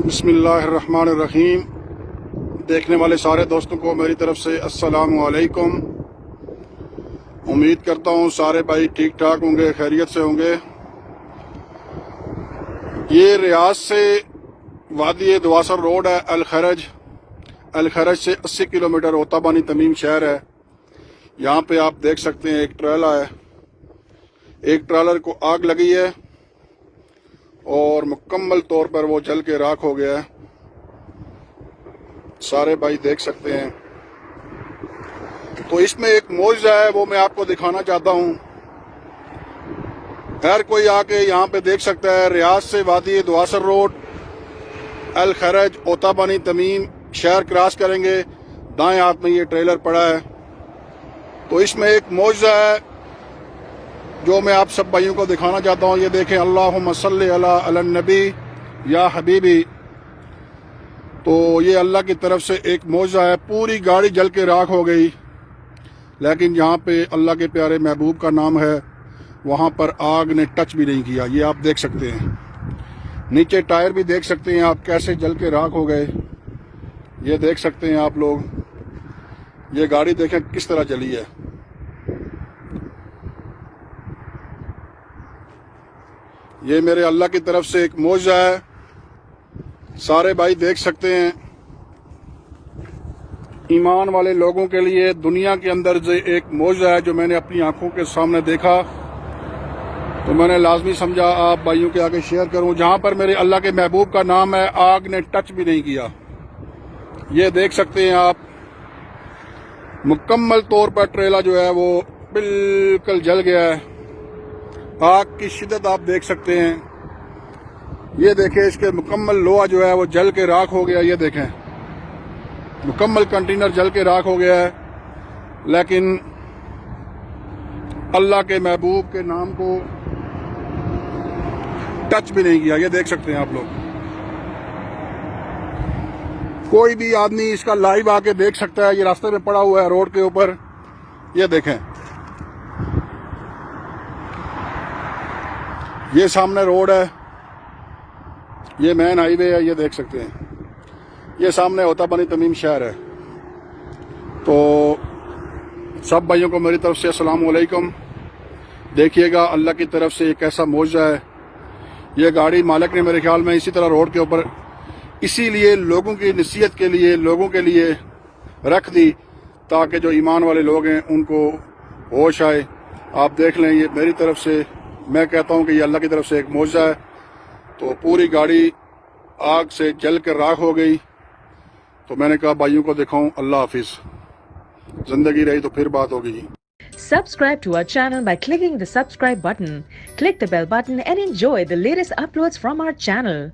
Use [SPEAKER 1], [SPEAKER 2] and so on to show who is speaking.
[SPEAKER 1] بسم اللہ الرحمن الرحیم۔ دیکھنے والے سارے دوستوں کو میری طرف سے السلام علیکم۔ امید کرتا ہوں سارے بھائی ٹھیک ٹھاک ہوں گے، خیریت سے ہوں گے۔ یہ ریاض سے وادی دواسر روڈ ہے، الخرج سے 80 کلومیٹر اوتا بانی تمیم شہر ہے۔ یہاں پہ آپ دیکھ سکتے ہیں ایک ٹریلا ہے، ایک ٹرالر کو آگ لگی ہے اور مکمل طور پر وہ جل کے راکھ ہو گیا ہے۔ سارے بھائی دیکھ سکتے ہیں۔ تو اس میں ایک معجزہ ہے، وہ میں آپ کو دکھانا چاہتا ہوں۔ ہر کوئی آ کے یہاں پہ دیکھ سکتا ہے۔ ریاض سے وادی دواسر روڈ، الخرج، اوتا بانی تمیم شہر کراس کریں گے، دائیں ہاتھ میں یہ ٹریلر پڑا ہے۔ تو اس میں ایک معجزہ ہے جو میں آپ سب بھائیوں کو دکھانا چاہتا ہوں۔ یہ دیکھیں، اللہم صلی علی النبی یا حبیبی۔ تو یہ اللہ کی طرف سے ایک معجزہ ہے۔ پوری گاڑی جل کے راکھ ہو گئی، لیکن جہاں پہ اللہ کے پیارے محبوب کا نام ہے وہاں پر آگ نے ٹچ بھی نہیں کیا۔ یہ آپ دیکھ سکتے ہیں، نیچے ٹائر بھی دیکھ سکتے ہیں آپ کیسے جل کے راکھ ہو گئے۔ یہ دیکھ سکتے ہیں آپ لوگ، یہ گاڑی دیکھیں کس طرح جلی ہے۔ یہ میرے اللہ کی طرف سے ایک معجزہ ہے، سارے بھائی دیکھ سکتے ہیں۔ ایمان والے لوگوں کے لیے دنیا کے اندر ایک معجزہ ہے جو میں نے اپنی آنکھوں کے سامنے دیکھا، تو میں نے لازمی سمجھا آپ بھائیوں کے آگے شیئر کروں۔ جہاں پر میرے اللہ کے محبوب کا نام ہے، آگ نے ٹچ بھی نہیں کیا۔ یہ دیکھ سکتے ہیں آپ، مکمل طور پر ٹریلا جو ہے وہ بالکل جل گیا ہے۔ آگ کی شدت آپ دیکھ سکتے ہیں۔ یہ دیکھیں، اس کے مکمل لوہا جو ہے وہ جل کے راکھ ہو گیا۔ یہ دیکھیں، مکمل کنٹینر جل کے راکھ ہو گیا ہے، لیکن اللہ کے محبوب کے نام کو ٹچ بھی نہیں کیا۔ یہ دیکھ سکتے ہیں آپ لوگ، کوئی بھی آدمی اس کا لائیو آ کے دیکھ سکتا ہے۔ یہ راستے میں پڑا ہوا ہے روڈ کے اوپر، یہ دیکھیں، یہ سامنے روڈ ہے، یہ مین ہائی وے ہے، یہ دیکھ سکتے ہیں۔ یہ سامنے اوتا بانی تمیم شہر ہے۔ تو سب بھائیوں کو میری طرف سے السلام علیکم۔ دیکھیے گا، اللہ کی طرف سے ایک ایسا معجزہ ہے۔ یہ گاڑی مالک نے میرے خیال میں اسی طرح روڈ کے اوپر اسی لیے لوگوں کی نصیحت کے لیے، لوگوں کے لیے رکھ دی تاکہ جو ایمان والے لوگ ہیں ان کو ہوش آئے۔ آپ دیکھ لیں، یہ میری طرف سے میں کہتا ہوں کہ یہ اللہ کی طرف سے ایک معجزہ ہے۔ تو پوری گاڑی آگ سے جل کر راکھ ہو گئی۔ تو میں نے کہا بھائیوں کو دکھاؤں۔ اللہ حافظ، زندگی رہی تو پھر بات ہوگی۔
[SPEAKER 2] Subscribe to our channel by clicking the subscribe button. Click the bell button and enjoy the latest uploads from our channel.